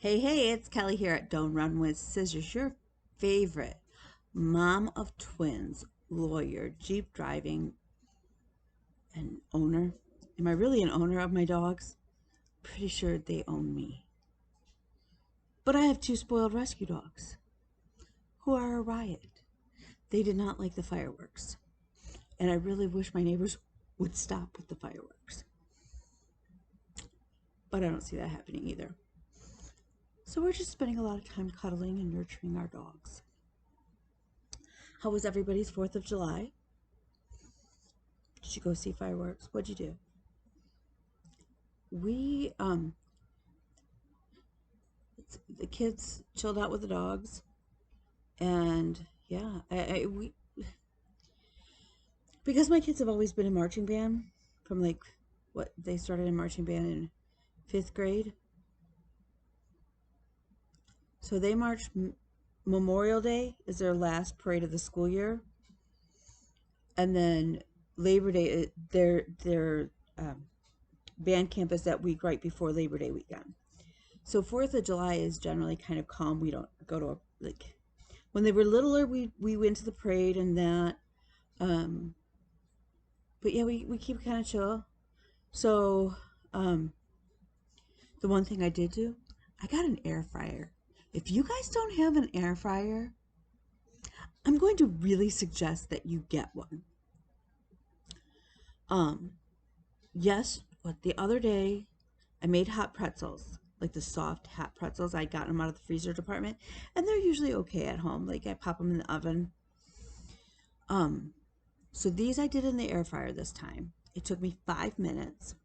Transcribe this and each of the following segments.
Hey, it's Kelly here at Don't Run with Scissors, your favorite mom of twins, lawyer, Jeep driving, and owner. Am I really an owner of my dogs? Pretty sure they own me. But I have two spoiled rescue dogs who are a riot. They did not like the fireworks, and I really wish my neighbors would stop with the fireworks. But I don't see that happening either. So we're just spending a lot of time cuddling and nurturing our dogs. How was everybody's 4th of July? Did you go see fireworks? What'd you do? We, the kids chilled out with the dogs, and yeah, we, because my kids have always been in marching band from like, what, they started in marching band in 5th grade. So they march Memorial Day is their last parade of the school year, and then Labor Day, their band camp is that week right before Labor Day weekend. So 4th of July is generally kind of calm. We don't go to like, when they were littler, we went to the parade and that. But yeah, we keep kind of chill. So the one thing I did do, I got an air fryer. If you guys don't have an air fryer, I'm going to really suggest that you get one. Yes, but the other day I made hot pretzels, like the soft hot pretzels. I got them out of the freezer department, and they're usually okay at home. Like I pop them in the oven. So these I did in the air fryer this time. It took me 5 minutes.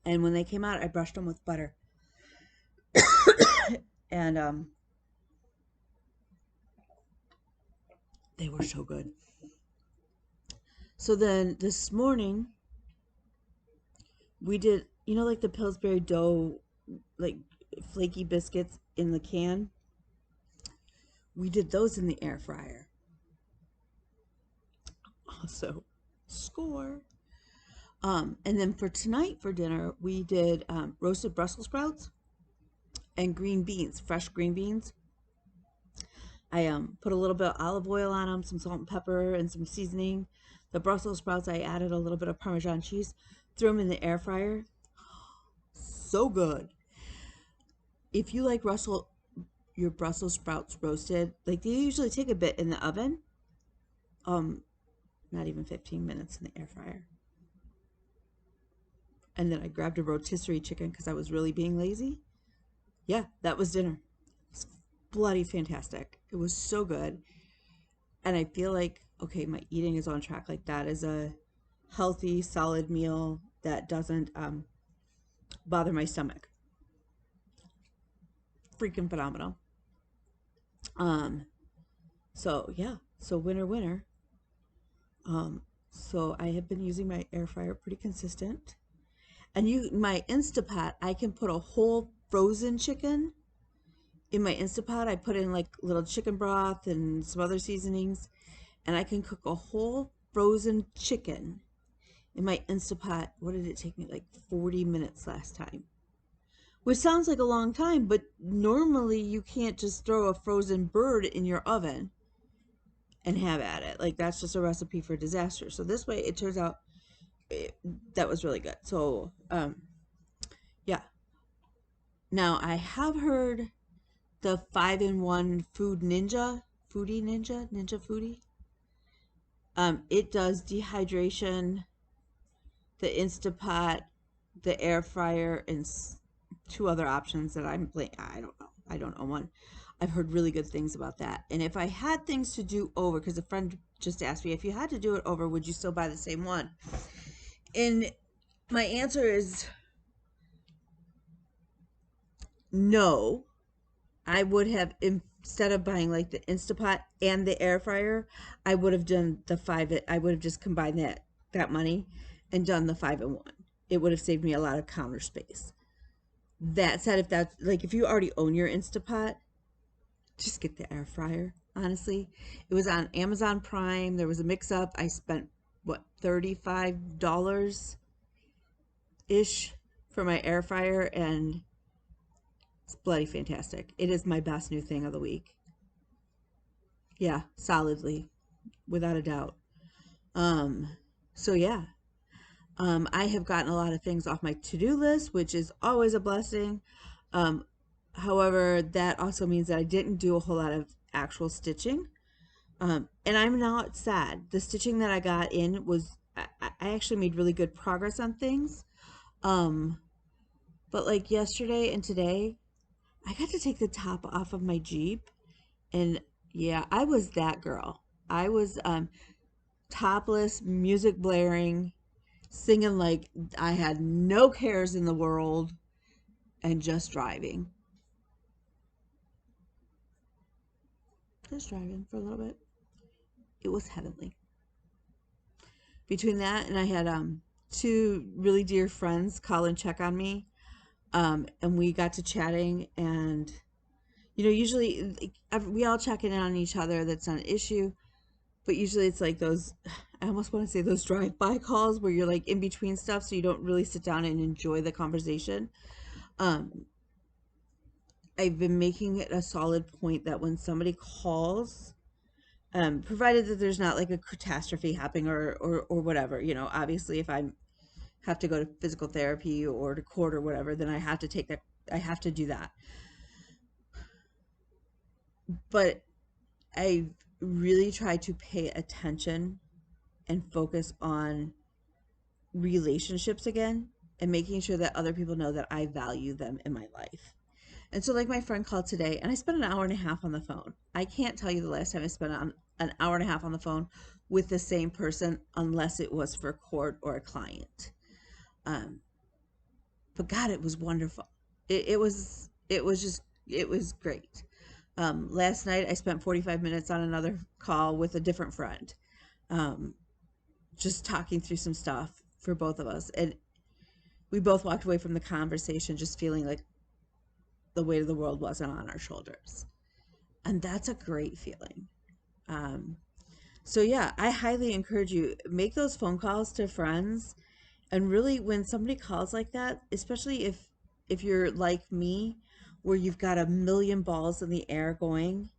And when they came out, I brushed them with butter. And they were so good. So then this morning, we did, like the Pillsbury dough, like flaky biscuits in the can. We did those in the air fryer. Also, score. And then for tonight for dinner, we did roasted Brussels sprouts and green beans, fresh green beans. I put a little bit of olive oil on them, some salt and pepper, and some seasoning. The Brussels sprouts, I added a little bit of Parmesan cheese, threw them in the air fryer. So good. If you like your Brussels sprouts roasted, like they usually take a bit in the oven. Not even 15 minutes in the air fryer. And then I grabbed a rotisserie chicken because I was really being lazy. Yeah, that was dinner. It's bloody fantastic. It was so good. And I feel like, okay, my eating is on track. Like that is a healthy, solid meal that doesn't bother my stomach. Freaking phenomenal. Um, so yeah, so winner. So I have been using my air fryer pretty consistent. And my Instapot, I can put a whole frozen chicken in my Instapot. I put in like little chicken broth and some other seasonings, and I can cook a whole frozen chicken in my Instapot. What did it take me? Like 40 minutes last time. Which sounds like a long time, but normally you can't just throw a frozen bird in your oven and have at it. Like that's just a recipe for disaster. So this way it turns out that was really good. So yeah. Now I have heard the 5-in-1 Ninja Foodie. It does dehydration, the Instapot, the air fryer, and two other options that I'm playing. I don't know. I don't know one. I've heard really good things about that. And if I had things to do over, because a friend just asked me, if you had to do it over, would you still buy the same one? And my answer is no. I would have, instead of buying like the Instapot and the air fryer, I would have done I would have just combined that money and done the 5-in-1. It would have saved me a lot of counter space. That said, if you already own your Instapot, just get the air fryer. Honestly, it was on Amazon Prime. There was a mix up. I spent what, $35 ish for my air fryer, and It's bloody fantastic. It is my best new thing of the week. Yeah, solidly, without a doubt. Um, so yeah, I have gotten a lot of things off my to-do list, which is always a blessing. Um, However, that also means that I didn't do a whole lot of actual stitching. And I'm not sad. The stitching that I got in was, I actually made really good progress on things. Um, but like yesterday and today, I got to take the top off of my Jeep. And yeah, I was that girl. I was topless, music blaring, singing like I had no cares in the world and just driving. Just driving for a little bit. It was heavenly. Between that and I had two really dear friends call and check on me. And we got to chatting, and usually we all check in on each other. That's not an issue, but usually it's like those, I almost want to say those drive-by calls where you're like in between stuff, so you don't really sit down and enjoy the conversation. Um, I've been making it a solid point that when somebody calls, provided that there's not like a catastrophe happening or whatever, obviously if I have to go to physical therapy or to court or whatever, then I have to take that. I have to do that. But I really try to pay attention and focus on relationships again and making sure that other people know that I value them in my life. And so, like, my friend called today, and I spent an hour and a half on the phone. I can't tell you the last time I spent an hour and a half on the phone with the same person unless it was for court or a client. Um, but God, it was wonderful. It was great. Last night I spent 45 minutes on another call with a different friend, um, just talking through some stuff for both of us. And we both walked away from the conversation just feeling like the weight of the world wasn't on our shoulders. And that's a great feeling. Um, so yeah, I highly encourage you, make those phone calls to friends. And really, when somebody calls like that, especially if you're like me, where you've got a million balls in the air going,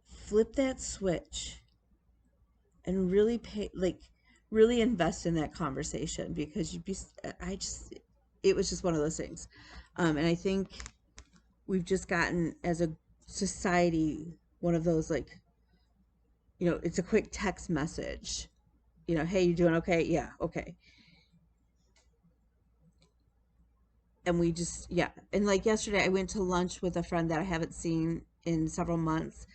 flip that switch and really really invest in that conversation, because it was just one of those things. And I think we've just gotten, as a society, one of those, like, it's a quick text message, hey, you doing okay? Yeah, okay. And we just, yeah. And like yesterday I went to lunch with a friend that I haven't seen in several months,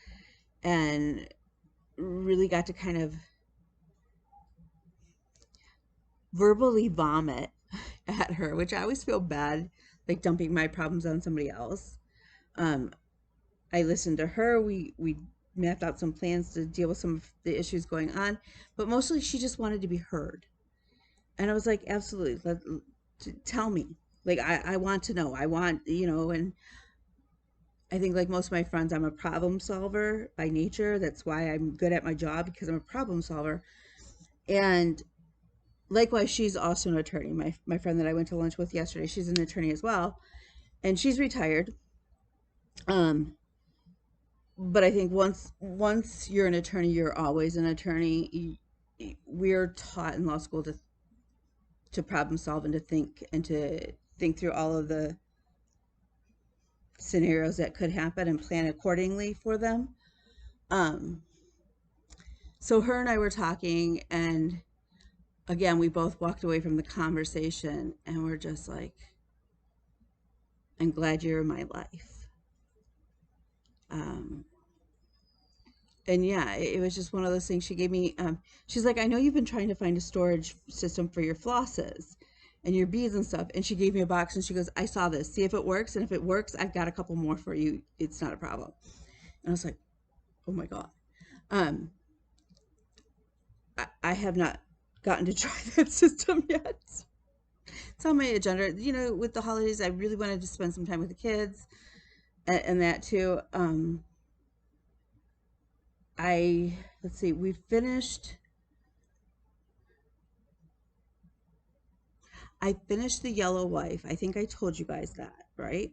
and really got to kind of verbally vomit at her, which I always feel bad, like dumping my problems on somebody else. um I listened to her. We mapped out some plans to deal with some of the issues going on, but mostly she just wanted to be heard. And I was like, absolutely, tell me. Like, I want to know. I want, and I think, like most of my friends, I'm a problem solver by nature. That's why I'm good at my job, because I'm a problem solver. And likewise, she's also an attorney. My friend that I went to lunch with yesterday, she's an attorney as well, and she's retired. Um, but I think once you're an attorney, you're always an attorney. We're taught in law school to problem solve and to think through all of the scenarios that could happen and plan accordingly for them. Um, so her and I were talking, and again, we both walked away from the conversation, and we're just like, I'm glad you're in my life. Um, and yeah, it was just one of those things. She gave me, she's like, I know you've been trying to find a storage system for your flosses and your beads and stuff. And she gave me a box, and she goes, I saw this. See if it works. And if it works, I've got a couple more for you. It's not a problem. And I was like, oh my God. Um, I have not gotten to try that system yet. It's on my agenda. With the holidays, I really wanted to spend some time with the kids, and that too. Let's see, we finished. I finished The Yellow Wife. I think I told you guys that, right?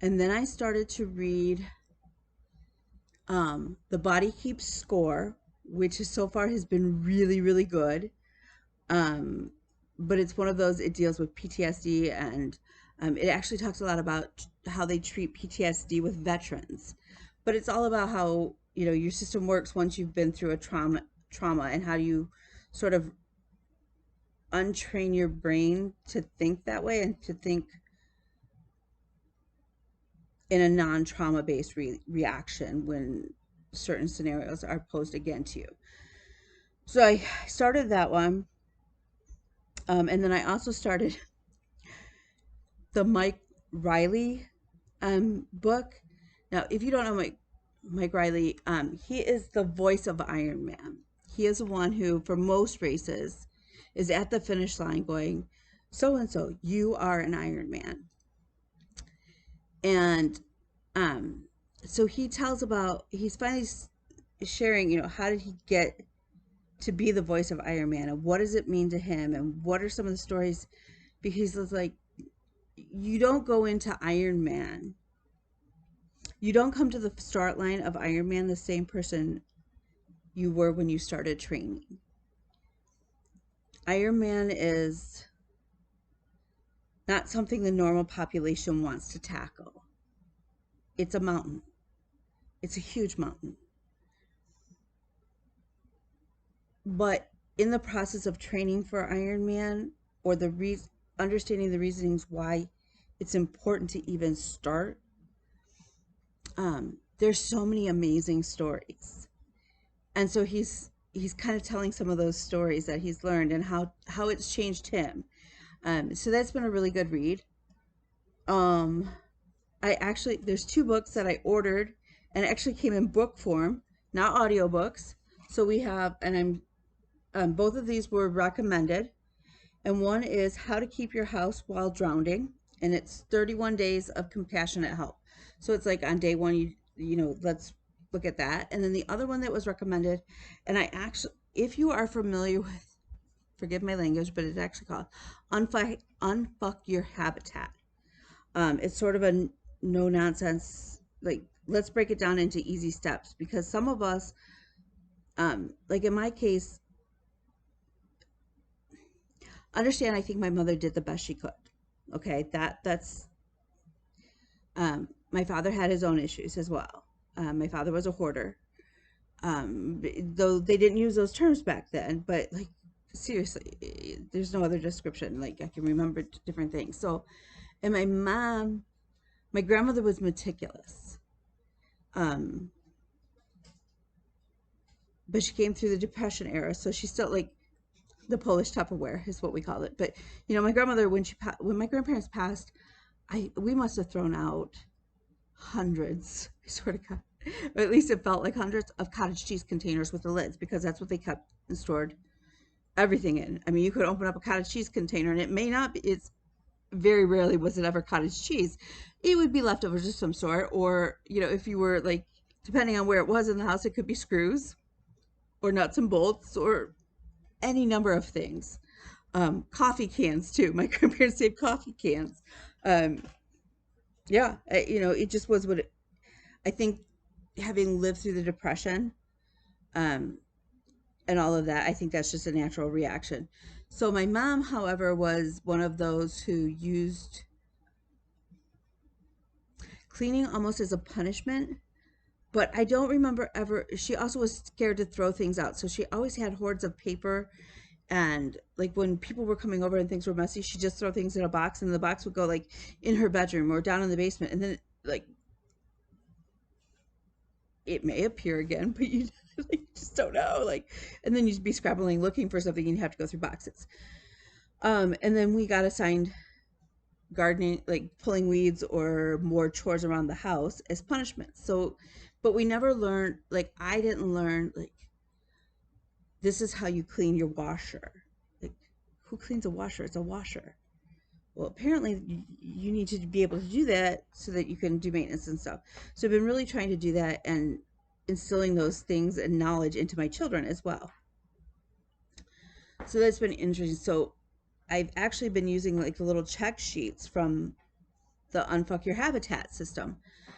And then I started to read The Body Keeps Score, which is so far has been really, really good. Um, but it's one of those, it deals with PTSD, and it actually talks a lot about how they treat PTSD with veterans. But it's all about how, you know, your system works once you've been through a trauma, and how you sort of untrain your brain to think that way and to think in a non-trauma based reaction when certain scenarios are posed again to you. So I started that one. And then I also started the Mike Riley book. Now, if you don't know Mike Riley, he is the voice of Iron Man. He is the one who, for most races, is at the finish line going, so and so, you are an Iron Man. And so he tells about, he's finally sharing, you know, how did he get to be the voice of Iron Man, and what does it mean to him, and what are some of the stories, because it's like, you don't go into Iron Man, you don't come to the start line of Iron Man the same person you were when you started training. Iron Man is not something the normal population wants to tackle. It's a mountain. It's a huge mountain. But in the process of training for Iron Man, or understanding the reasonings why it's important to even start, there's so many amazing stories. And so he's kind of telling some of those stories that he's learned and how it's changed him. So that's been a really good read. There's 2 books that I ordered, and it actually came in book form, not audiobooks. So we have, and both of these were recommended. And one is How to Keep Your House While Drowning, and it's 31 Days of Compassionate Help. So it's like on day 1, you know, let's look at that. And then the other one that was recommended, and I actually, if you are familiar with, forgive my language, but it's actually called Unfuck Your Habitat. It's sort of a no nonsense, like, let's break it down into easy steps, because some of us, like in my case, understand, I think my mother did the best she could. Okay, that's my father had his own issues as well. My father was a hoarder, though they didn't use those terms back then, but like, seriously, there's no other description. Like, I can remember different things. So, and my grandmother was meticulous, but she came through the Depression era, so she's still like the Polish Tupperware is what we call it. But you know, my grandmother, when my grandparents passed, we must have thrown out hundreds, I swear to God, or at least it felt like hundreds of cottage cheese containers with the lids, because that's what they kept and stored everything in. I mean, you could open up a cottage cheese container, and it may not be, it's very rarely was it ever cottage cheese. It would be leftovers of some sort, or, you know, if you were like, depending on where it was in the house, it could be screws or nuts and bolts or any number of things. Coffee cans too. My grandparents saved coffee cans. Yeah, you know, it just was what I think, having lived through the Depression, and all of that, I think that's just a natural reaction. So my mom, however, was one of those who used cleaning almost as a punishment. But I don't remember ever, she also was scared to throw things out. So she always had hordes of paper, and like when people were coming over and things were messy, she'd just throw things in a box, and the box would go like in her bedroom or down in the basement, and then like it may appear again, but you like, just don't know, like, and then you'd be scrabbling looking for something, and you have to go through boxes. And then we got assigned gardening, like pulling weeds or more chores around the house as punishment. So, but we never learned, like, I didn't learn, like, this is how you clean your washer. Like, who cleans a washer? It's a washer. Well, apparently you need to be able to do that so that you can do maintenance and stuff. So I've been really trying to do that and instilling those things and knowledge into my children as well. So that's been interesting. So I've actually been using like the little check sheets from the Unfuck Your Habitat system.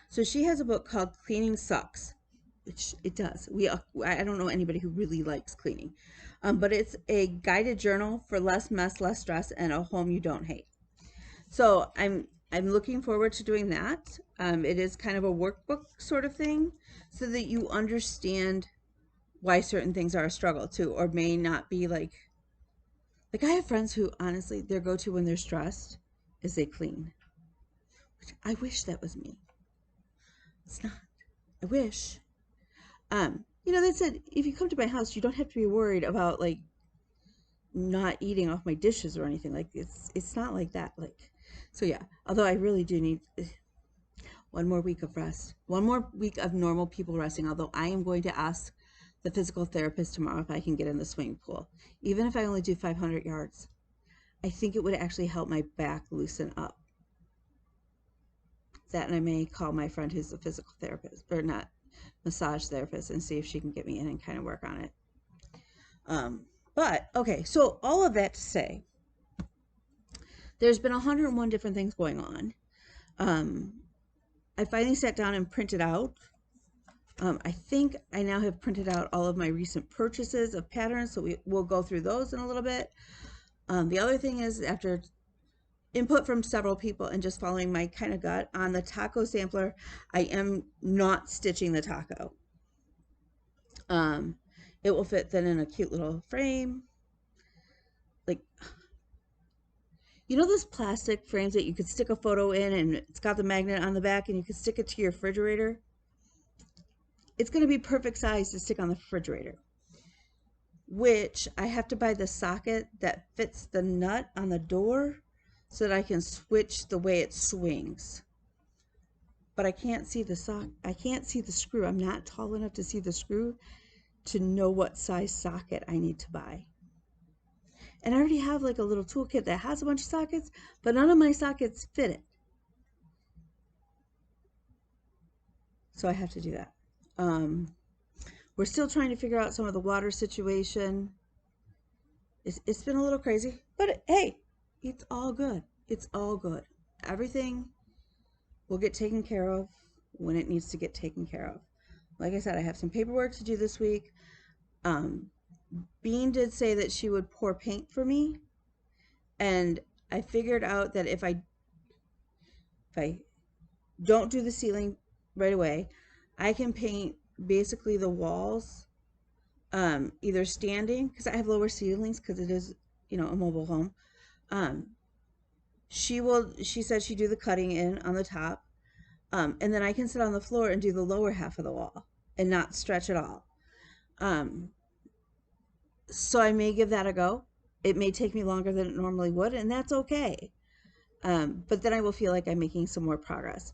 So she has a book called Cleaning Sucks, which it does. I don't know anybody who really likes cleaning, but it's a guided journal for less mess, less stress, and a home you don't hate. So I'm looking forward to doing that. It is kind of a workbook sort of thing, so that you understand why certain things are a struggle too, or may not be like I have friends who honestly their go-to when they're stressed is they clean. Which I wish that was me. It's not. I wish. You know, they said if you come to my house, you don't have to be worried about like not eating off my dishes or anything. Like it's not like that. Like, so yeah. Although I really do need one more week of rest, one more week of normal people resting. Although I am going to ask the physical therapist tomorrow if I can get in the swimming pool, even if I only do 500 yards. I think it would actually help my back loosen up. That, and I may call my friend who's a physical therapist, or not, massage therapist, and see if she can get me in and kind of work on it. But okay, so all of that to say, there's been 101 different things going on. I finally sat down and printed out. I think I now have printed out all of my recent purchases of patterns, so we'll go through those in a little bit. The other thing is, after input from several people and just following my kind of gut on the taco sampler, I am not stitching the taco. It will fit then in a cute little frame. Like, you know those plastic frames that you could stick a photo in and it's got the magnet on the back and you could stick it to your refrigerator? It's going to be perfect size to stick on the refrigerator, which I have to buy the socket that fits the nut on the door so that I can switch the way it swings. But I can't see the I can't see the screw. I'm not tall enough to see the screw to know what size socket I need to buy. And I already have like a little toolkit that has a bunch of sockets, but none of my sockets fit it. So I have to do that. We're still trying to figure out some of the water situation. It's been a little crazy, but hey, it's all good. It's all good. Everything will get taken care of when it needs to get taken care of. Like I said, I have some paperwork to do this week. Bean did say that she would pour paint for me, and I figured out that if I don't do the ceiling right away, I can paint basically the walls, either standing, because I have lower ceilings because it is, you know, a mobile home. She said she'd do the cutting in on the top, and then I can sit on the floor and do the lower half of the wall and not stretch at all. So I may give that a go. It may take me longer than it normally would, and that's okay. But then I will feel like I'm making some more progress.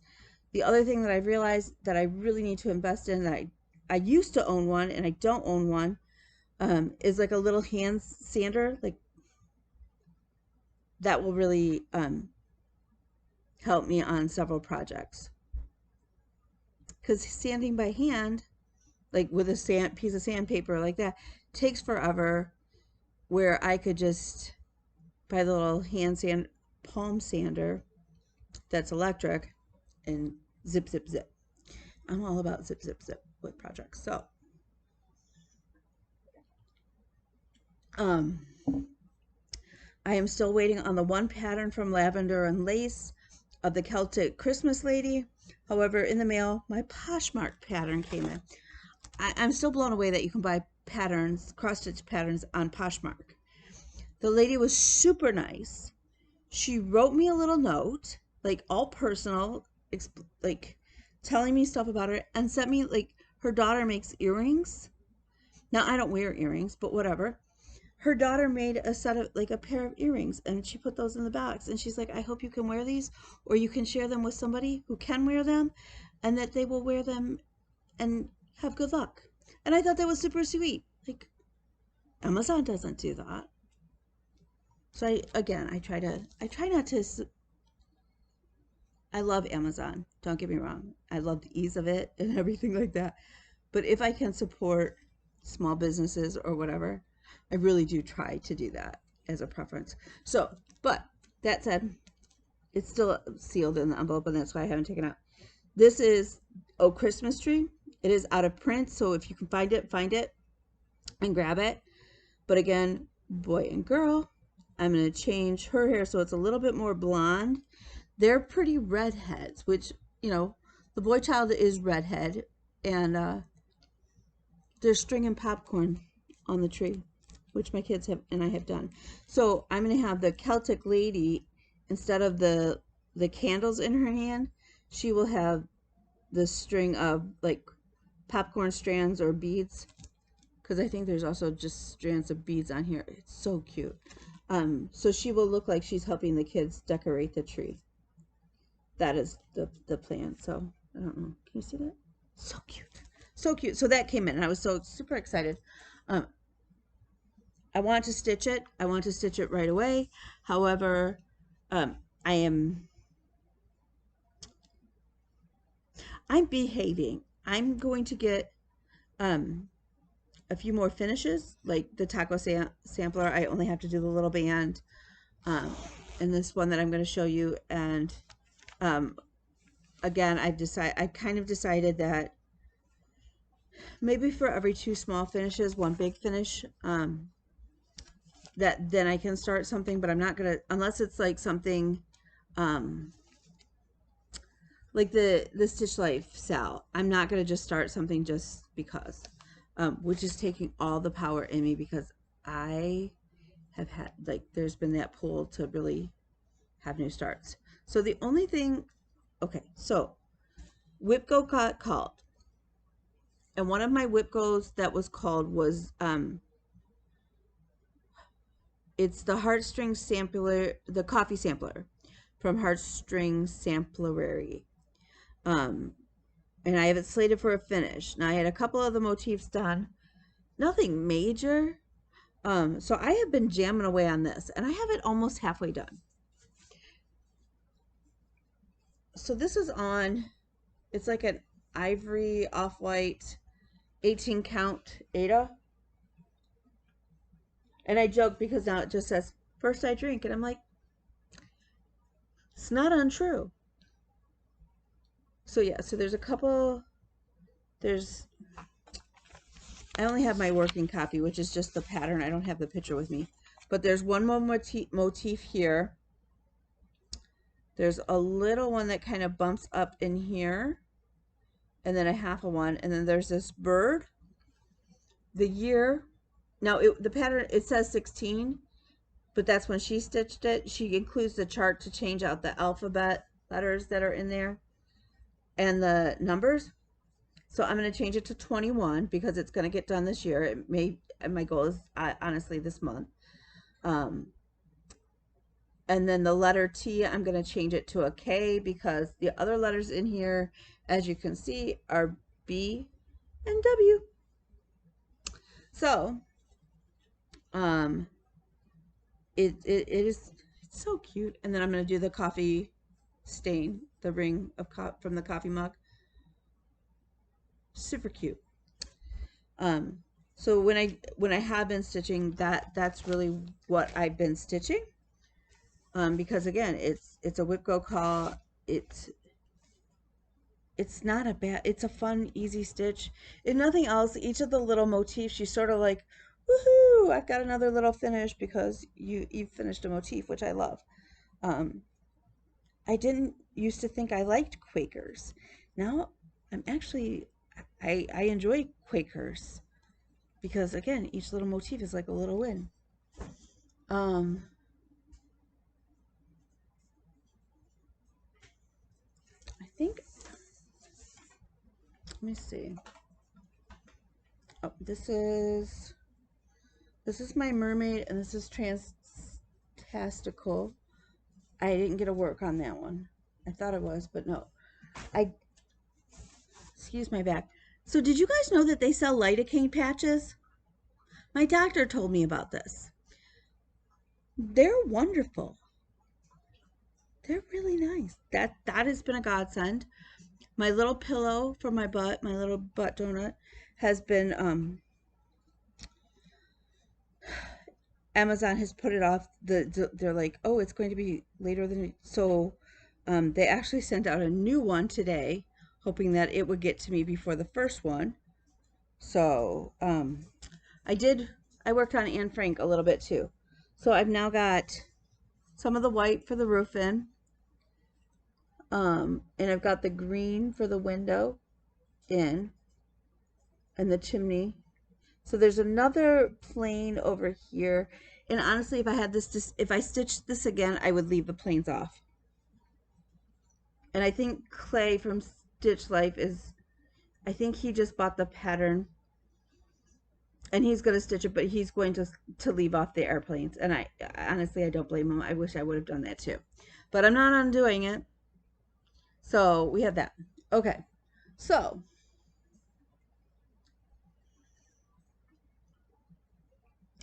The other thing that I've realized that I really need to invest in, that I used to own one and I don't own one, is like a little hand sander. Like, that will really help me on several projects. Because sanding by hand, like with a piece of sandpaper like that, takes forever, where I could just buy the little palm sander that's electric and zip, zip, zip. I'm all about zip, zip, zip with projects. So, I am still waiting on the one pattern from Lavender and Lace of the Celtic Christmas lady. However, in the mail, my Poshmark pattern came in. I'm still blown away that you can buy patterns, cross-stitch patterns on Poshmark. The lady was super nice. She wrote me a little note, like all personal, like telling me stuff about her, and sent me, like, her daughter makes earrings. Now, I don't wear earrings, but whatever. Her daughter made a set of, like, a pair of earrings, and she put those in the box. And she's like, I hope you can wear these, or you can share them with somebody who can wear them, and that they will wear them and have good luck. And I thought that was super sweet. Like, Amazon doesn't do that. So I try not to. I love Amazon. Don't get me wrong. I love the ease of it and everything like that. But if I can support small businesses or whatever, I really do try to do that. as a preference. So, but that said, it's still sealed in the envelope, and that's why I haven't taken it out. This is a Christmas tree. It is out of print, so if you can find it and grab it. But again, boy and girl, I'm going to change her hair so it's a little bit more blonde. They're pretty redheads, which, you know, the boy child is redhead, and they're stringing popcorn on the tree, which my kids have and I have done. So I'm going to have the Celtic lady, instead of the candles in her hand, she will have the string of like popcorn strands or beads, because I think there's also just strands of beads on here. It's so cute. So she will look like she's helping the kids decorate the tree. That is the plan. So I don't know. Can you see that? So cute. So cute. So that came in, and I was so super excited. I want to stitch it. I want to stitch it right away. However, I'm behaving. I'm going to get a few more finishes, like the taco sampler. I only have to do the little band, and this one that I'm going to show you. And again, I've kind of decided that maybe for every 2 small finishes, 1 big finish, that then I can start something. But I'm not gonna, unless it's like something like the Stitch Life sale. I'm not gonna just start something just because, which is taking all the power in me, because I have had, like, there's been that pull to really have new starts. So the only thing, okay, so Whip Go got called, and one of my Whip Goes that was called was it's the Heartstring Sampler, the coffee sampler from Heartstring Samplery. And I have it slated for a finish. Now I had a couple of the motifs done, nothing major. So I have been jamming away on this, and I have it almost halfway done. So this is on, it's like an ivory off-white 18 count Ada. And I joke because now it just says, first I drink. And I'm like, it's not untrue. So yeah, so there's a couple, I only have my working copy, which is just the pattern. I don't have the picture with me. But there's one more motif here. There's a little one that kind of bumps up in here, and then a half a one. And then there's this bird. The year, now the pattern, it says 16, but that's when she stitched it. She includes the chart to change out the alphabet letters that are in there and the numbers. So I'm going to change it to 21 because it's going to get done this year. It may, my goal is honestly this month. And then the letter T, I'm going to change it to a K because the other letters in here, as you can see, are B and W. So, it's so cute. And then I'm going to do the coffee stain, the ring of from the coffee mug. Super cute. So when I have been stitching, that's really what I've been stitching. Because again, it's a Whip Go call. It's not a bad, it's a fun, easy stitch. If nothing else, each of the little motifs, you sort of like, woohoo, I've got another little finish because you've finished a motif, which I love. I didn't used to think I liked Quakers. Now I'm actually, I enjoy Quakers because again, each little motif is like a little win. I think, let me see. Oh, this is my mermaid, and this is Transtastical. I didn't get a work on that one. I thought it was, but no. Excuse my back. So did you guys know that they sell lidocaine patches? My doctor told me about this. They're wonderful. They're really nice. That has been a godsend. My little pillow for my butt, my little butt donut, has been Amazon has put it off. They're like, oh, it's going to be later than so. They actually sent out a new one today, hoping that it would get to me before the first one. So I worked on Anne Frank a little bit too. So I've now got some of the white for the roof in, and I've got the green for the window in, and the chimney. So there's another plane over here. And honestly, if I had this, if I stitched this again, I would leave the planes off. And I think Clay from Stitch Life I think he just bought the pattern and he's going to stitch it, but he's going to leave off the airplanes. And I honestly, I don't blame him. I wish I would have done that too, but I'm not undoing it. So we have that. Okay. So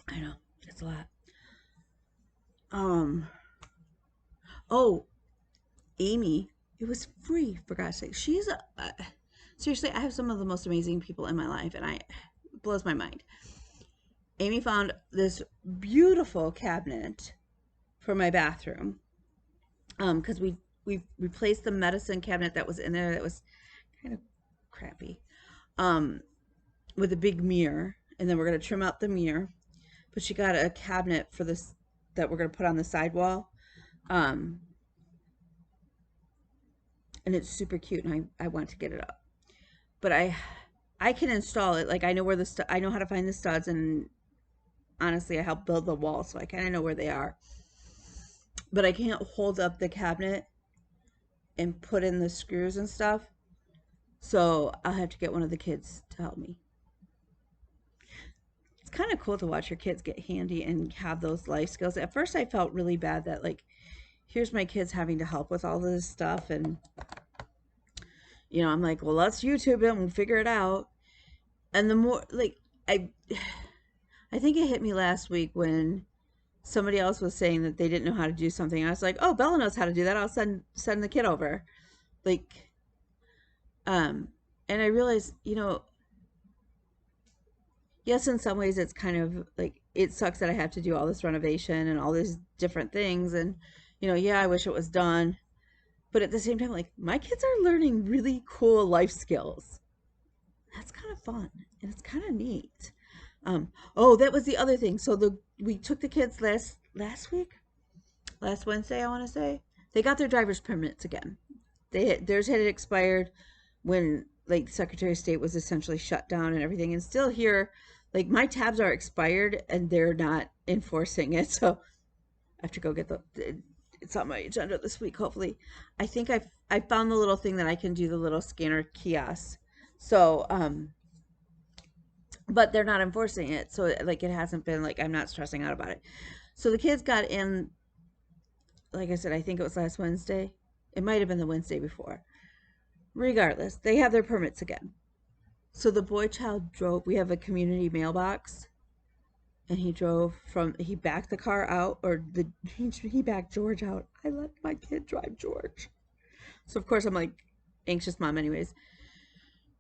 I know it's a lot. Oh, Amy, it was free, for God's sake. She's seriously, I have some of the most amazing people in my life, and it blows my mind. Amy found this beautiful cabinet for my bathroom, because we replaced the medicine cabinet that was in there that was kind of crappy, with a big mirror, and then we're gonna trim out the mirror. But she got a cabinet for this that we're gonna put on the sidewall. And it's super cute, and I want to get it up. But I can install it. Like, I know where I know how to find the studs, and honestly, I helped build the wall, so I kind of know where they are. But I can't hold up the cabinet and put in the screws and stuff. So I'll have to get one of the kids to help me. It's kind of cool to watch your kids get handy and have those life skills. At first, I felt really bad that, like, here's my kids having to help with all this stuff, and I'm like, well, let's YouTube it and we'll figure it out. And the more, like, I think it hit me last week when somebody else was saying that they didn't know how to do something. I was like, oh, Bella knows how to do that. I'll send the kid over. Like, and I realized, yes, in some ways it's kind of like, it sucks that I have to do all this renovation and all these different things, and yeah, I wish it was done, but at the same time, like, my kids are learning really cool life skills. That's kind of fun, and it's kind of neat. Oh, that was the other thing. So we took the kids last Wednesday, I want to say. They got their driver's permits again. Theirs had expired when, like, the Secretary of State was essentially shut down and everything, and still here, like, my tabs are expired and they're not enforcing it. So I have to go get it's on my agenda this week, hopefully. I think I found the little thing that I can do, the little scanner kiosk. So, but they're not enforcing it. So, like, it hasn't been, like, I'm not stressing out about it. So the kids got in, like I said, I think it was last Wednesday. It might have been the Wednesday before. Regardless, they have their permits again. So the boy child drove, we have a community mailbox, and he backed the car out, or he backed George out. I let my kid drive George. So of course I'm like anxious mom anyways.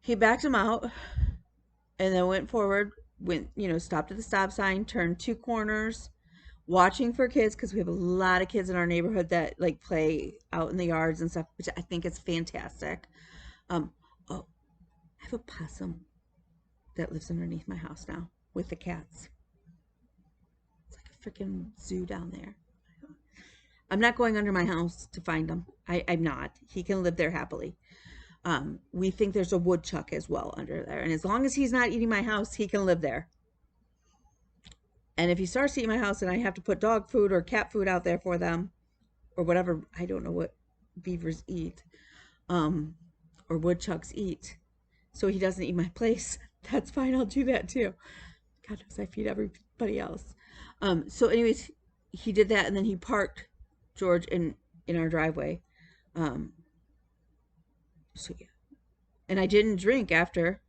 He backed him out and then went forward, stopped at the stop sign, turned 2 corners, watching for kids, because we have a lot of kids in our neighborhood that, like, play out in the yards and stuff, which I think is fantastic. Oh, I have a possum that lives underneath my house now with the cats. Freaking zoo down there. I'm not going under my house to find him. I'm not. He can live there happily. We think there's a woodchuck as well under there, and as long as he's not eating my house, he can live there. And if he starts eating my house and I have to put dog food or cat food out there for them, or whatever, I don't know what beavers eat, or woodchucks eat, so he doesn't eat my place, that's fine. I'll do that too. God knows I feed everybody else. So anyways, he did that, and then he parked George in our driveway. So yeah, and I didn't drink after,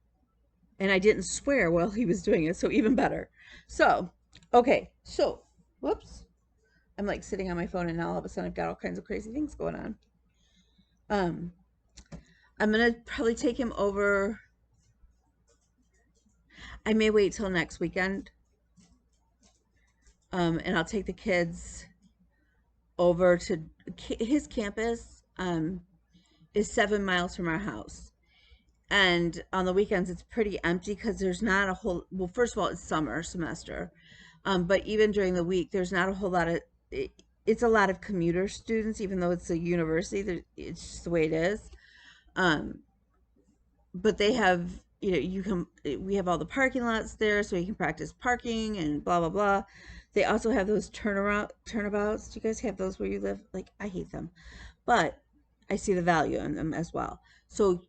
and I didn't swear while he was doing it, so even better. So okay, so whoops, I'm like sitting on my phone, and now all of a sudden I've got all kinds of crazy things going on. I'm gonna probably take him over. I may wait till next weekend. and I'll take the kids over to his campus. Is 7 miles from our house. And on the weekends, it's pretty empty because there's not a whole, well, first of all, it's summer semester. But even during the week, there's not a whole lot of, it's a lot of commuter students, even though it's a university. It's just the way it is. Um, but they have, we have all the parking lots there, so you can practice parking and blah, blah, blah. They also have those turnabouts. Do you guys have those where you live? Like, I hate them, but I see the value in them as well. So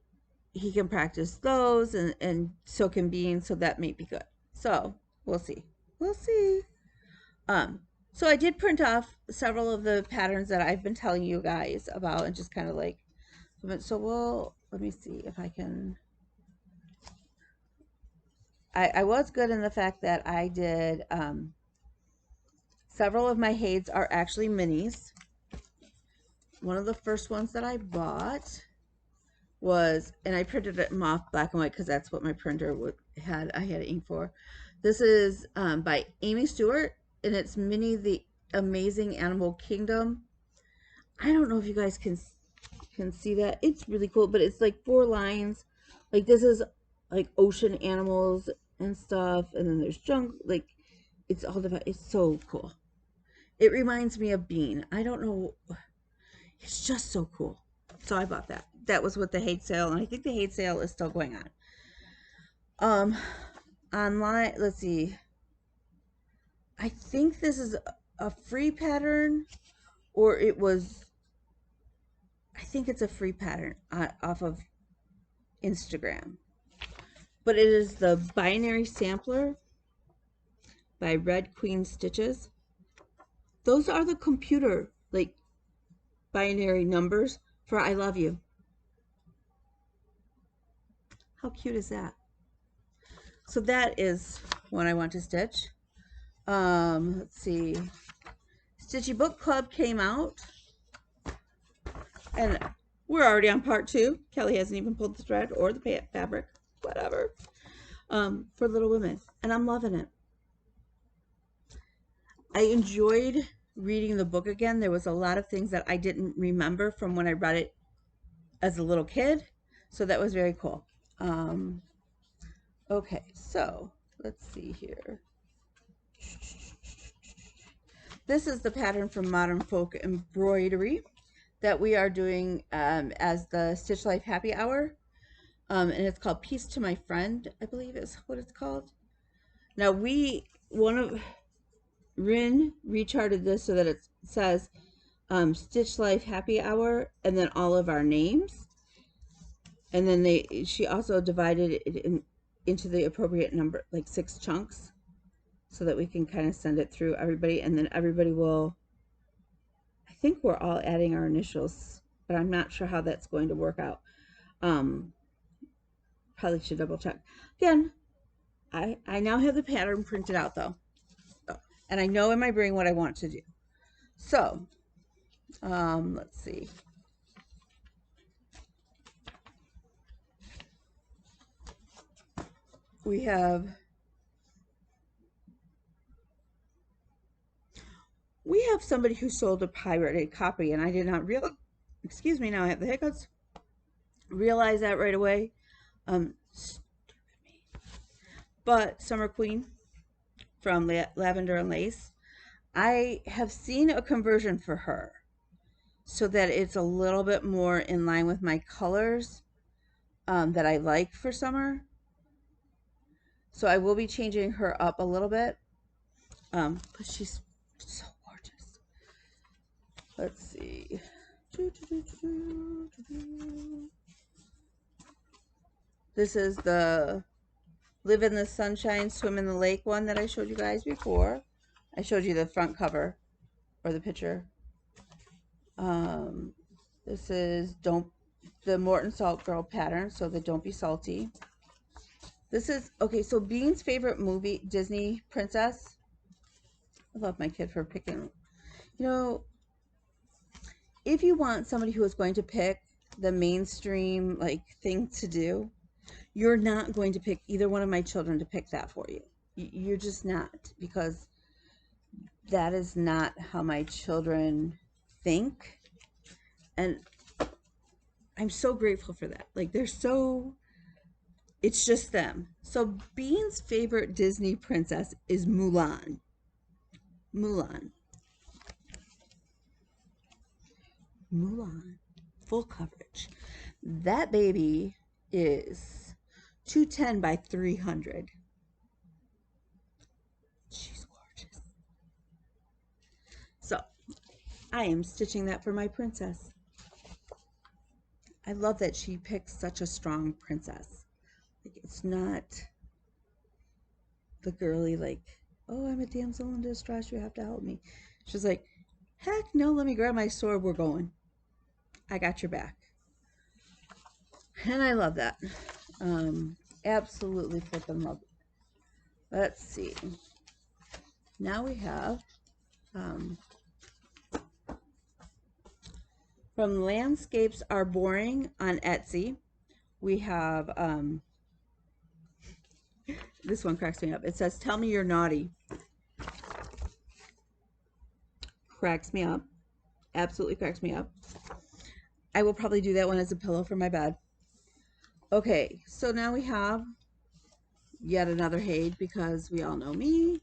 he can practice those, and so can Bean, so that may be good. So we'll see. We'll see. So I did print off several of the patterns that I've been telling you guys about and just kind of like, so let me see if I can. I was good in the fact that I did, several of my Hades are actually minis. One of the first ones that I bought was, and I printed it off black and white because that's what my printer I had ink for. This is by Amy Stewart, and it's Minnie the Amazing Animal Kingdom. I don't know if you guys can see that. It's really cool, but it's like 4 lines. Like, this is like ocean animals and stuff, and then there's junk. Like, it's all the, it's so cool. It reminds me of Bean. I don't know, it's just so cool. So I bought that. That was with the hate sale, and I think the hate sale is still going on. Online, let's see. I think this is a free pattern, or it was, I think it's a free pattern off of Instagram. But it is the Binary Sampler by Red Queen Stitches. Those are the computer, like, binary numbers for I love you. How cute is that? So that is one I want to stitch. Let's see. Stitchy Book Club came out, and we're already on part 2. Kelly hasn't even pulled the thread or the fabric, whatever, for Little Women, and I'm loving it. I enjoyed reading the book again. There was a lot of things that I didn't remember from when I read it as a little kid, so that was very cool. Okay, so let's see here. This is the pattern from Modern Folk Embroidery that we are doing as the Stitch Life Happy Hour. And it's called Peace to My Friend, I believe is what it's called. Now Rin recharted this so that it says Stitch Life Happy Hour and then all of our names. And then she also divided it into the appropriate number, like 6 chunks, so that we can kind of send it through everybody, and then everybody will, I think we're all adding our initials, but I'm not sure how that's going to work out. Probably should double check. Again, I now have the pattern printed out though, and I know in my brain what I want to do. So let's see. We have somebody who sold a pirated copy, and I did not realize, excuse me, now I have the hiccups, realize that right away. But Summer Queen from Lavender and Lace, I have seen a conversion for her so that it's a little bit more in line with my colors that I like for summer. So I will be changing her up a little bit, but she's so gorgeous. Let's see. This is the Live in the Sunshine, Swim in the Lake one that I showed you guys before. I showed you the front cover or the picture. This is the Morton Salt Girl pattern, so the Don't Be Salty. This is, okay, so Bean's favorite movie, Disney Princess. I love my kid for picking. You know, if you want somebody who is going to pick the mainstream, like, thing to do, you're not going to pick either one of my children to pick that for you. You're just not, because that is not how my children think. And I'm so grateful for that. Like, they're so, it's just them. So Bean's favorite Disney princess is Mulan. Mulan. Mulan. Full coverage. That baby is 210 by 300. She's gorgeous. So I am stitching that for my princess. I love that she picks such a strong princess. Like, it's not the girly, like, oh, I'm a damsel in distress, you have to help me. She's like, heck no, let me grab my sword, we're going. I got your back. And I love that. Absolutely flippin' love it. Let's see. Now we have from Landscapes Are Boring on Etsy. We have this one cracks me up. It says, tell me you're naughty. Cracks me up. Absolutely cracks me up. I will probably do that one as a pillow for my bed. Okay, so now we have yet another Haid, because we all know me.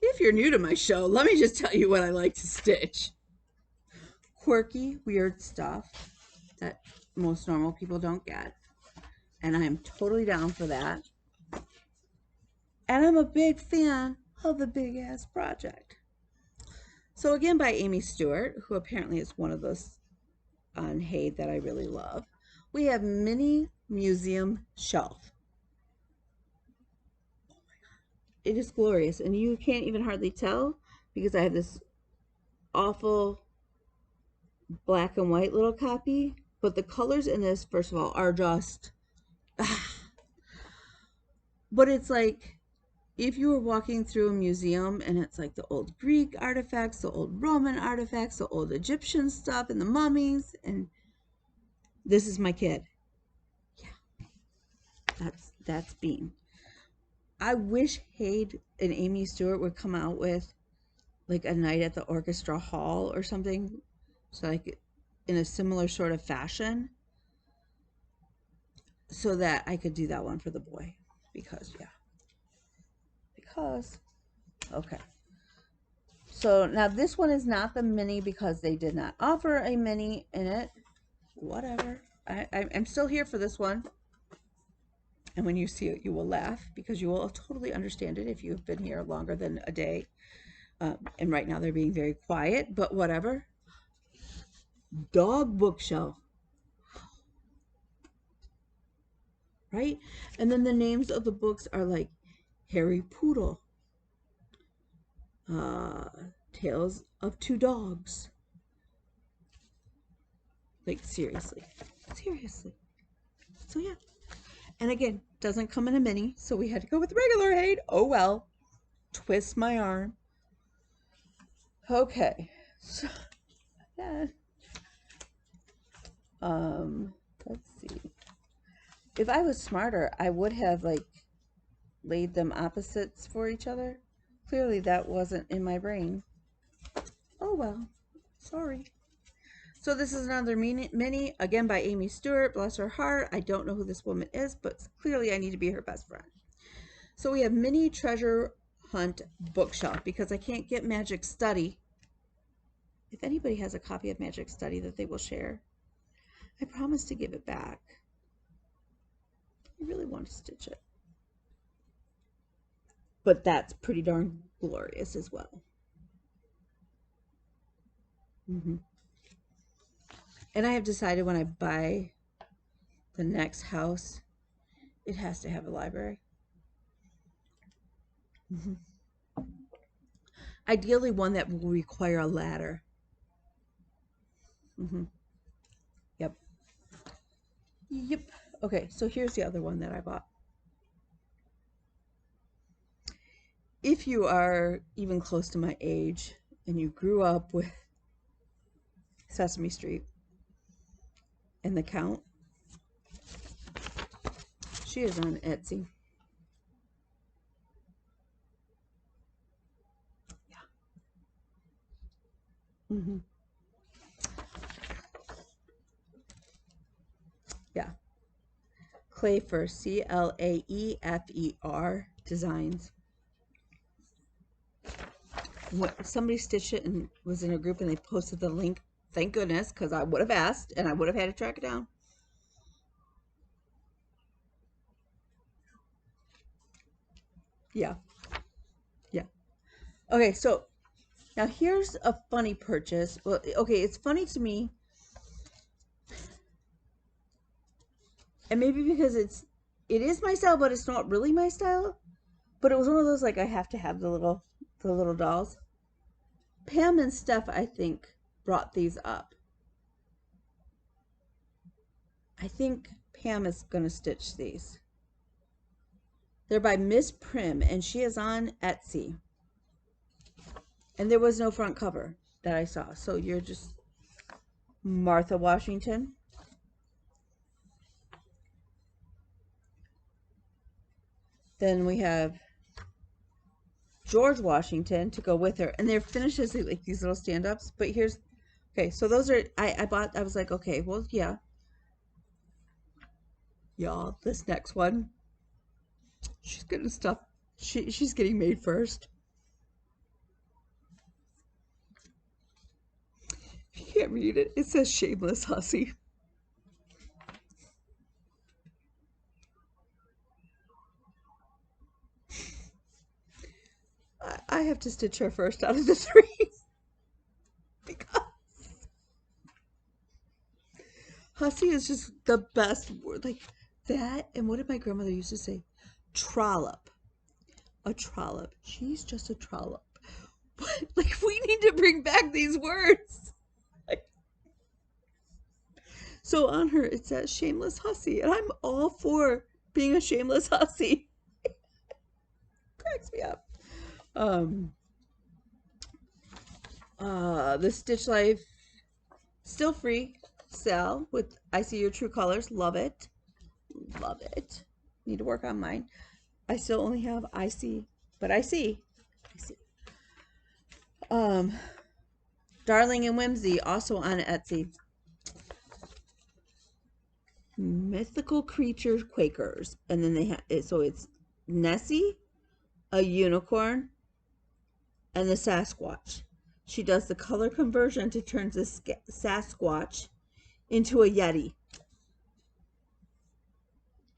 If you're new to my show, let me just tell you what I like to stitch. Quirky, weird stuff that most normal people don't get. And I'm totally down for that. And I'm a big fan of the Big Ass Project. So again, by Amy Stewart, who apparently is one of those on Haid that I really love. We have Mini Museum Shelf. Oh my God. It is glorious. And you can't even hardly tell because I have this awful black and white little copy. But the colors in this, first of all, are just... But it's like if you were walking through a museum and it's like the old Greek artifacts, the old Roman artifacts, the old Egyptian stuff, and the mummies, and this is my kid. Yeah, that's Bean. I wish Haid and Amy Stewart would come out with like a night at the orchestra hall or something, so like in a similar sort of fashion, so that I could do that one for the boy. Because okay. So now this one is not the mini because they did not offer a mini in it. Whatever. I'm still here for this one. And when you see it, you will laugh because you will totally understand it if you've been here longer than a day. And right now they're being very quiet, but whatever. Dog bookshelf. Right? And then the names of the books are like Harry Poodle, Tales of Two Dogs. Like, seriously. So yeah. And again, doesn't come in a mini, so we had to go with regular Haid. Oh well. Twist my arm. Okay. So yeah. Let's see. If I was smarter, I would have like laid them opposites for each other. Clearly that wasn't in my brain. Oh well. Sorry. So this is another mini, again by Amy Stewart. Bless her heart. I don't know who this woman is, but clearly I need to be her best friend. So we have Mini Treasure Hunt Bookshelf because I can't get Magic Study. If anybody has a copy of Magic Study that they will share, I promise to give it back. I really want to stitch it. But that's pretty darn glorious as well. And I have decided when I buy the next house, it has to have a library. Ideally one that will require a ladder. Yep. Okay, so here's the other one that I bought. If you are even close to my age and you grew up with Sesame Street and The Count, she is on Etsy. Mm-hmm. Yeah. Claefer, Claefer Designs. What, somebody stitched it and was in a group and they posted the link. Thank goodness, because I would have asked and I would have had to track it down. Yeah. Yeah. Okay, so now here's a funny purchase. Well, okay, it's funny to me. And maybe because it is my style, but it's not really my style. But it was one of those like I have to have the little dolls. Pam and Steph, I think, brought these up. I think Pam is gonna stitch these. They're by Miss Prim, and she is on Etsy. And there was no front cover that I saw. So you're just Martha Washington. Then we have George Washington to go with her. And they're finished as like these little stand-ups. But here's, okay, so those are, I bought, I was like, okay, well, yeah. Y'all, this next one, she's getting stuff, she's getting made first. You can't read it. It says shameless hussy. I have to stitch her first out of the three. Because hussy is just the best word. Like that, and what did my grandmother used to say? Trollop. A trollop. She's just a trollop. But like we need to bring back these words. Like, so on her it says shameless hussy, and I'm all for being a shameless hussy. Cracks me up. The Stitch Life Still Free sale with I See Your True Colors. Love it. Love it. Need to work on mine. I still only have I See, but I see. I see. Darling and Whimsy, also on Etsy. Mythical Creatures Quakers. And then they have it, so it's Nessie, a unicorn, and the Sasquatch. She does the color conversion to turn the Sasquatch into a Yeti.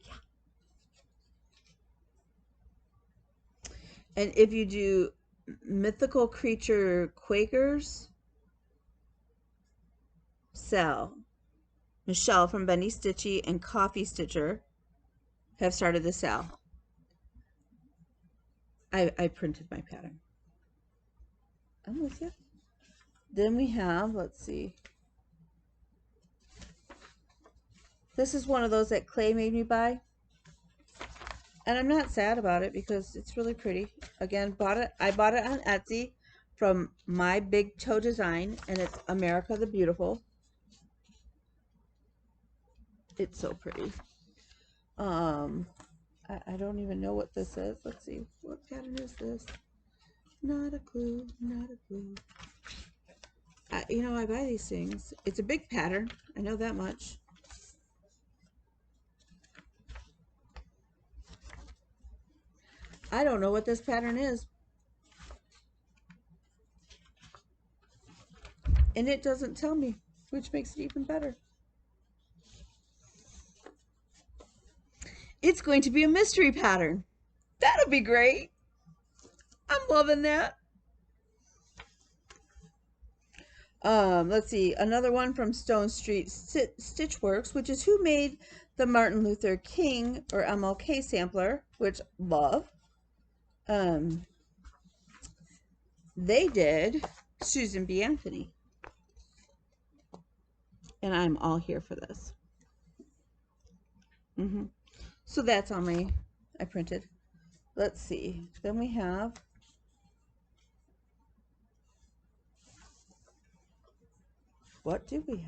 Yeah. And if you do Mythical Creature Quakers, sell. Michelle from Benny Stitchy and Coffee Stitcher have started the sale. I printed my pattern. I'm with you. Then we have, let's see. This is one of those that Clay made me buy. And I'm not sad about it because it's really pretty. Again, I bought it on Etsy from My Big Toe Design, and it's America the Beautiful. It's so pretty. I don't even know what this is. Let's see. What pattern is this? Not a clue. Not a clue. You know, I buy these things. It's a big pattern. I know that much. I don't know what this pattern is. And it doesn't tell me, which makes it even better. It's going to be a mystery pattern. That'll be great. I'm loving that. Let's see, another one from Stone Street Stitchworks, which is who made the Martin Luther King or MLK sampler, which love. They did Susan B. Anthony. And I'm all here for this. So that's on my, I printed. Let's see. Then we have what do we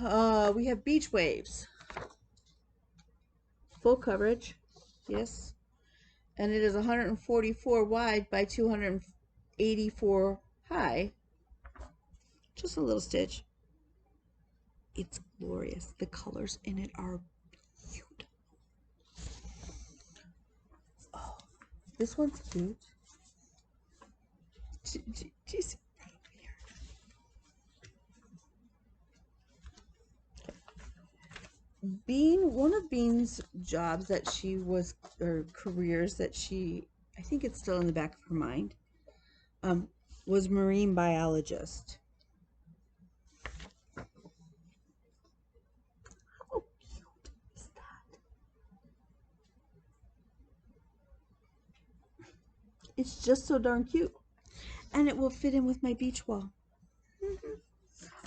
have? We have Beach Waves. Full coverage. Yes. and it is 144 wide by 284 high. Just a little stitch. It's glorious. The colors in it are beautiful. Oh, this one's cute. She's right over here. One of Bean's jobs that she was, or careers that she, I think it's still in the back of her mind, was marine biologist. How cute is that? It's just so darn cute. And it will fit in with my beach wall.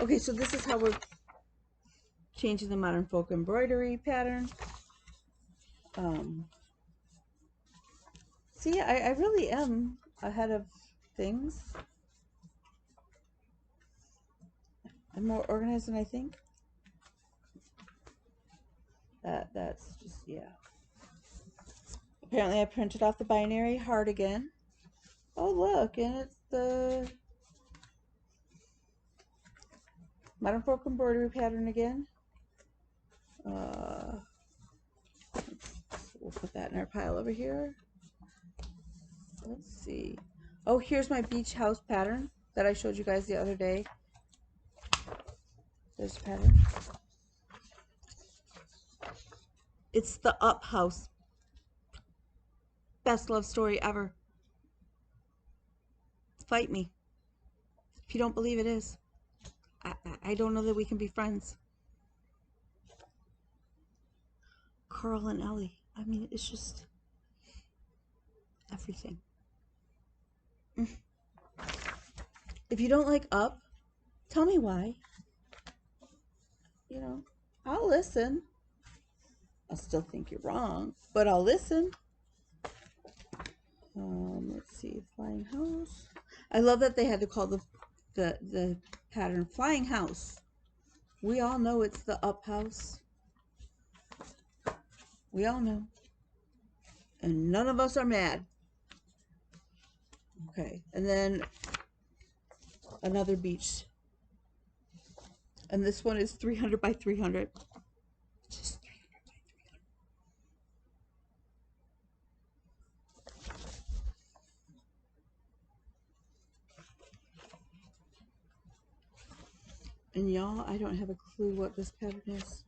Okay, so this is how we're changing the modern folk embroidery pattern. See, I really am ahead of things. I'm more organized than I think. That's just, yeah. Apparently I printed off the binary heart again. Oh look, and it's the modern folk embroidery pattern again. We'll put that in our pile over here. Let's see. Oh, here's my beach house pattern that I showed you guys the other day. There's the pattern. It's the Up House. Best love story ever. Fight me if you don't believe it is. I don't know that we can be friends. Carl and Ellie. I mean, it's just everything. If you don't like Up, tell me why. You know, I'll listen. I'll still think you're wrong, but I'll listen. Let's see, Flying House. I love that they had to call the pattern Flying House. We all know it's the Up House. We all know. And none of us are mad. Okay, and then another beach. And this one is 300 by 300. Just 300 by 300. And y'all, I don't have a clue what this pattern is.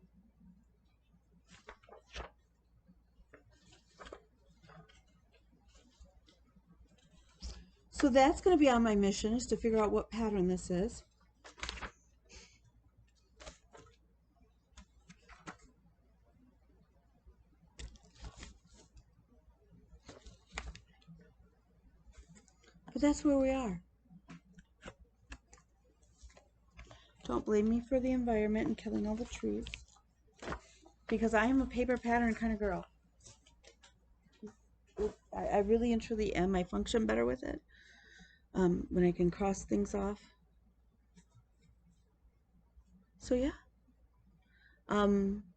So that's going to be on my mission, is to figure out what pattern this is. But that's where we are. Don't blame me for the environment and killing all the trees, because I am a paper pattern kind of girl. I really and truly am. I function better with it when I can cross things off. So yeah.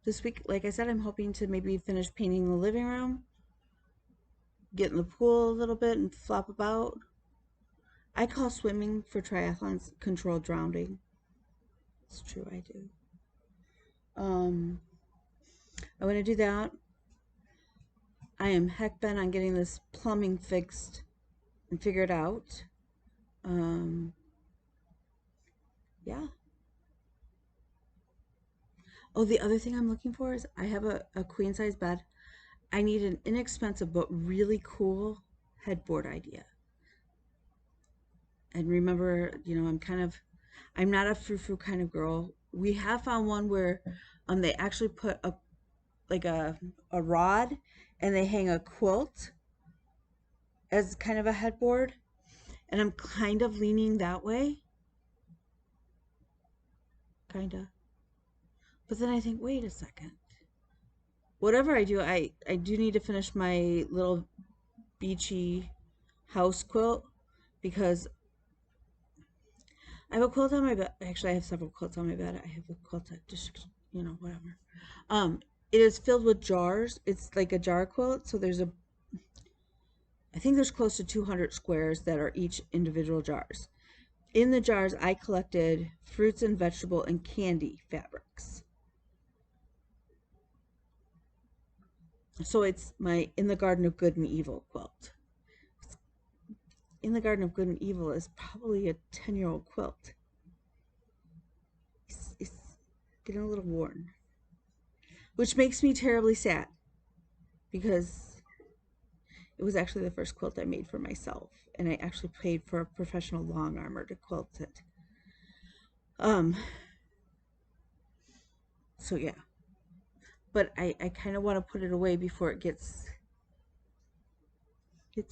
This week, like I said, I'm hoping to maybe finish painting the living room, get in the pool a little bit and flop about. I call swimming for triathlons controlled drowning. It's true, I do. I want to do that. I am heck bent on getting this plumbing fixed and figured out. Yeah. Oh, the other thing I'm looking for is I have a queen size bed. I need an inexpensive but really cool headboard idea. And remember, you know, I'm not a frou-frou kind of girl. We have found one where they actually put a rod and they hang a quilt as kind of a headboard, and I'm kind of leaning that way. Kinda. But then I think, wait a second. Whatever I do, I do need to finish my little beachy house quilt, because I have a quilt on my bed. Actually, I have several quilts on my bed. I have a quilt that just, you know, whatever. It is filled with jars. It's like a jar quilt, so there's I think there's close to 200 squares that are each individual jars. In the jars, I collected fruits and vegetable and candy fabrics. So it's my In the Garden of Good and Evil quilt. In the Garden of Good and Evil is probably a 10-year-old quilt. It's getting a little worn, which makes me terribly sad because it was actually the first quilt I made for myself, and I actually paid for a professional long armor to quilt it. So yeah, but I kind of want to put it away before it gets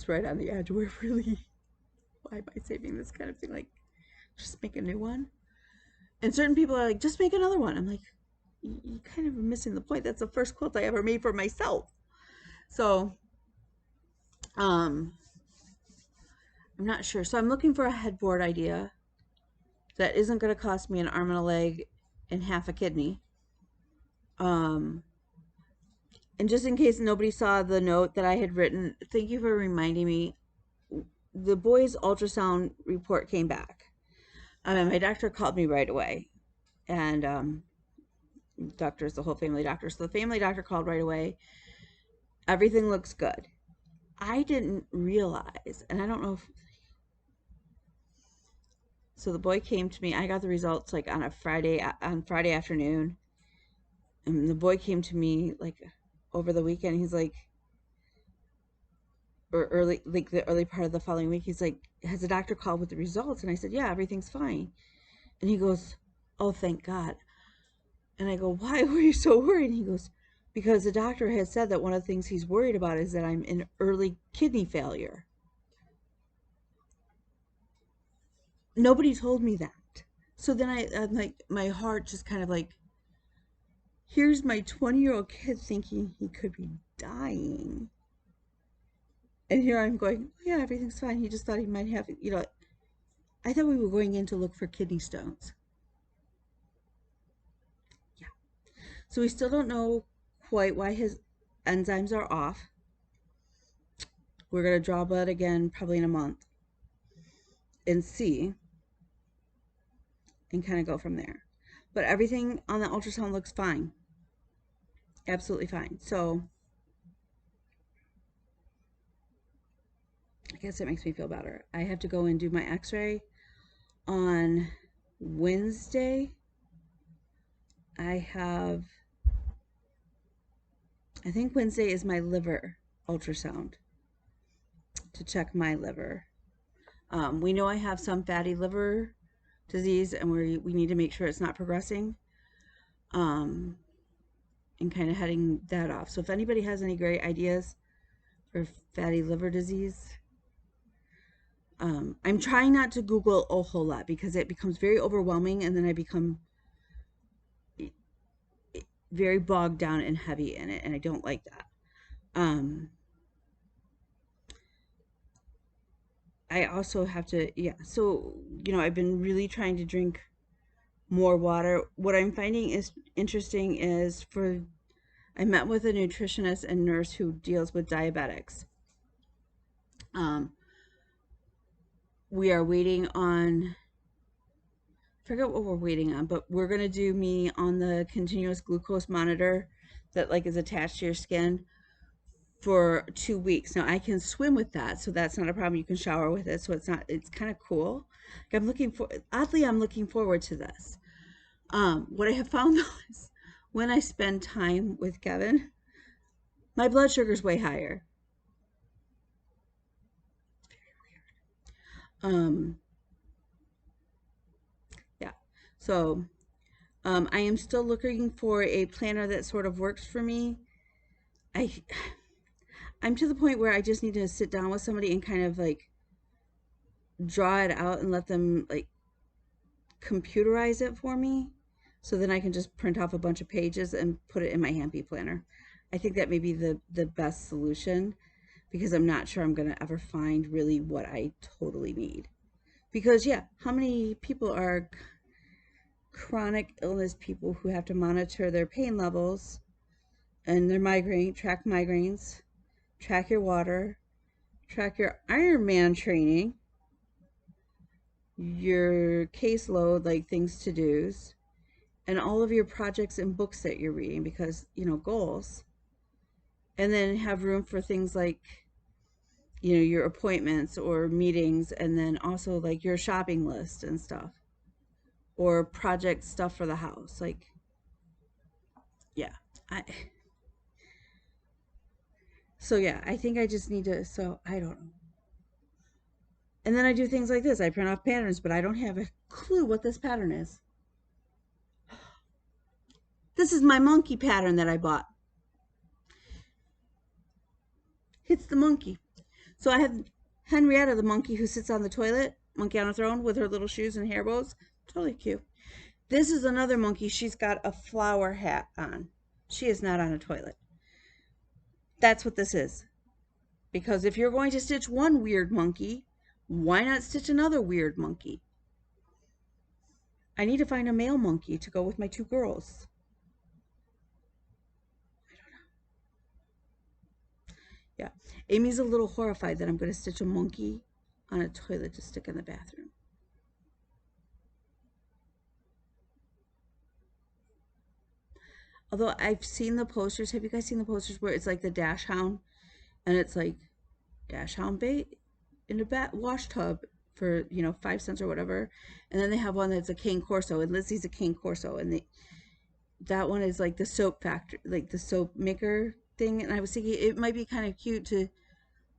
right on the edge where really, why am I saving this kind of thing? Like, just make a new one. And certain people are like, just make another one. I'm like, you kind of are missing the point. That's the first quilt I ever made for myself. So, I'm not sure. So I'm looking for a headboard idea that isn't going to cost me an arm and a leg and half a kidney. And just in case nobody saw the note that I had written, thank you for reminding me. The boys' ultrasound report came back. My doctor called me right away, and doctor's the whole family doctor. So the family doctor called right away. Everything looks good. I didn't realize, and I don't know if. So the boy came to me. I got the results like on Friday afternoon, and the boy came to me like over the weekend. He's like, or early, like the early part of the following week. He's like, has the doctor called with the results? And I said, yeah, everything's fine. And he goes, oh, thank God. And I go, why were you so worried? And he goes, because the doctor has said that one of the things he's worried about is that I'm in early kidney failure. Nobody told me that. So then I'm like, my heart just kind of like, here's my 20-year-old kid thinking he could be dying. And here I'm going, oh, yeah, everything's fine. He just thought he might have, I thought we were going in to look for kidney stones. Yeah. So we still don't know quite why his enzymes are off. We're going to draw blood again probably in a month and see and kind of go from there. But everything on the ultrasound looks fine. Absolutely fine. So I guess it makes me feel better. I have to go and do my x-ray on Wednesday. I think Wednesday is my liver ultrasound to check my liver. We know I have some fatty liver disease, and we need to make sure it's not progressing, and kind of heading that off. So if anybody has any great ideas for fatty liver disease, I'm trying not to Google a whole lot because it becomes very overwhelming, and then I become very bogged down and heavy in it, and I don't like that. I also have to, yeah, so, I've been really trying to drink more water. What I'm finding is interesting is I met with a nutritionist and nurse who deals with diabetics. We are waiting on, I forget what we're waiting on, but we're going to do me on the continuous glucose monitor that like is attached to your skin for 2 weeks. Now I can swim with that, so that's not a problem. You can shower with it, so it's kind of cool. I'm looking forward to this. What I have found though is when I spend time with Kevin, my blood sugar is way higher. Yeah. So, I am still looking for a planner that sort of works for me. I'm to the point where I just need to sit down with somebody and kind of like draw it out and let them like computerize it for me, so then I can just print off a bunch of pages and put it in my Hampy planner. I think that may be the best solution, because I'm not sure I'm going to ever find really what I totally need. Because yeah, how many people are chronic illness people who have to monitor their pain levels and their track migraines, track your water, track your Ironman training, your caseload, like things to do's, and all of your projects and books that you're reading because, you know, goals. And then have room for things like, you know, your appointments or meetings, and then also like your shopping list and stuff, or project stuff for the house. Like, yeah. So yeah, I think I just need to, so I don't know. And then I do things like this. I print off patterns, but I don't have a clue what this pattern is. This is my monkey pattern that I bought. It's the monkey. So I have Henrietta, the monkey who sits on the toilet, monkey on a throne with her little shoes and hair bows. Totally cute. This is another monkey. She's got a flower hat on. She is not on a toilet. That's what this is. Because if you're going to stitch one weird monkey, why not stitch another weird monkey? I need to find a male monkey to go with my two girls. Yeah. Amy's a little horrified that I'm going to stitch a monkey on a toilet to stick in the bathroom. Although I've seen the posters. Have you guys seen the posters where it's like the dash hound? And it's like dash hound bait in a wash tub for, you know, 5 cents or whatever. And then they have one that's a cane corso, and Lizzie's a cane corso, and that one is like the soap factory, like the soap maker thing. And I was thinking it might be kind of cute to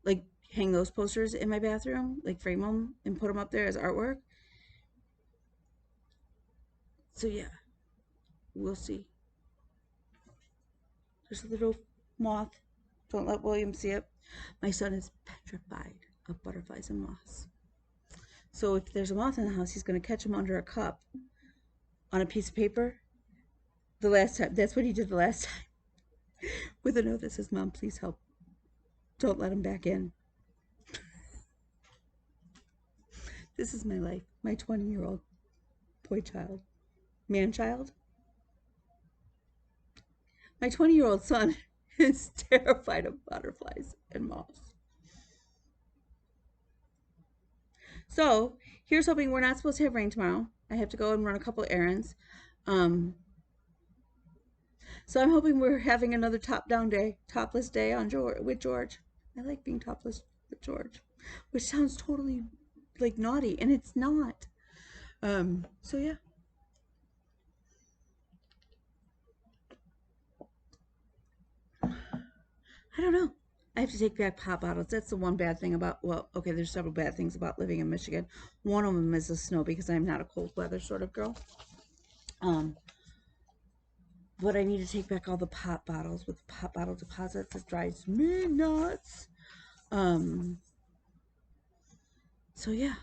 like hang those posters in my bathroom, like frame them and put them up there as artwork. So yeah, we'll see. There's a little moth. Don't let William see it. My son is petrified of butterflies and moths. So if there's a moth in the house, he's going to catch him under a cup on a piece of paper. The last time, that's what he did the last time. With a note that says, "Mom, please help. Don't let him back in." This is my life. My 20-year-old boy child. Man child. My 20-year-old son is terrified of butterflies and moths. So here's hoping. We're not supposed to have rain tomorrow. I have to go and run a couple errands. So I'm hoping we're having another topless day on with George. I like being topless with George, which sounds totally like naughty, and it's not. So yeah. I don't know. I have to take back pop bottles. That's the one bad thing about, well, okay, there's several bad things about living in Michigan. One of them is the snow, because I'm not a cold weather sort of girl. But I need to take back all the pop bottles with pop bottle deposits. It drives me nuts. So yeah.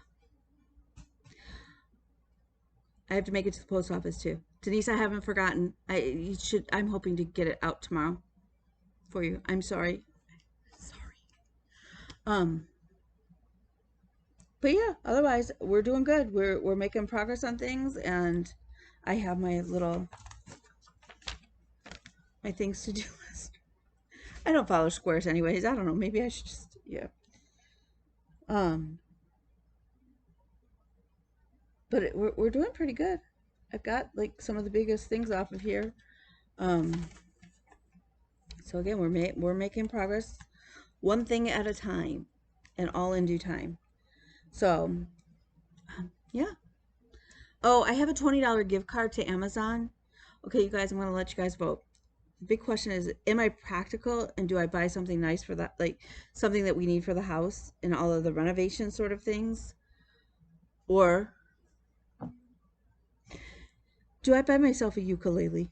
I have to make it to the post office too. Denise, I haven't forgotten. I'm hoping to get it out tomorrow for you. I'm sorry. But yeah, otherwise we're doing good. We're making progress on things, and I have my things to do list. I don't follow squares anyways. I don't know. Maybe I should just, yeah. But we're doing pretty good. I've got like some of the biggest things off of here. So again, we're making progress, one thing at a time, and all in due time. So yeah. Oh, I have a $20 gift card to Amazon. Okay, you guys, I'm going to let you guys vote. The big question is, am I practical, and do I buy something nice for that, like something that we need for the house and all of the renovation sort of things? Or do I buy myself a ukulele?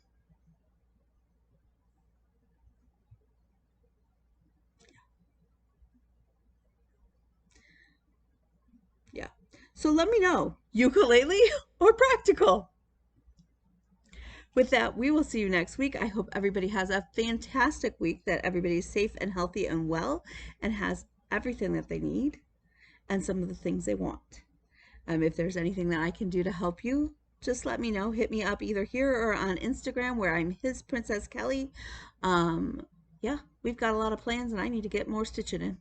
Yeah. So let me know, ukulele or practical? With that, we will see you next week. I hope everybody has a fantastic week, that everybody's safe and healthy and well, and has everything that they need and some of the things they want. If there's anything that I can do to help you, just let me know. Hit me up either here or on Instagram, where I'm His Princess Kelly. Yeah, we've got a lot of plans, and I need to get more stitching in.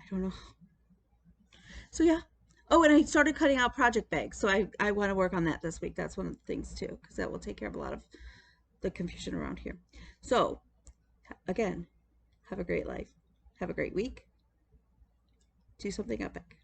don't know. So yeah. Oh, and I started cutting out project bags. So I want to work on that this week. That's one of the things too, because that will take care of a lot of the confusion around here. So again, have a great life. Have a great week. Do something epic.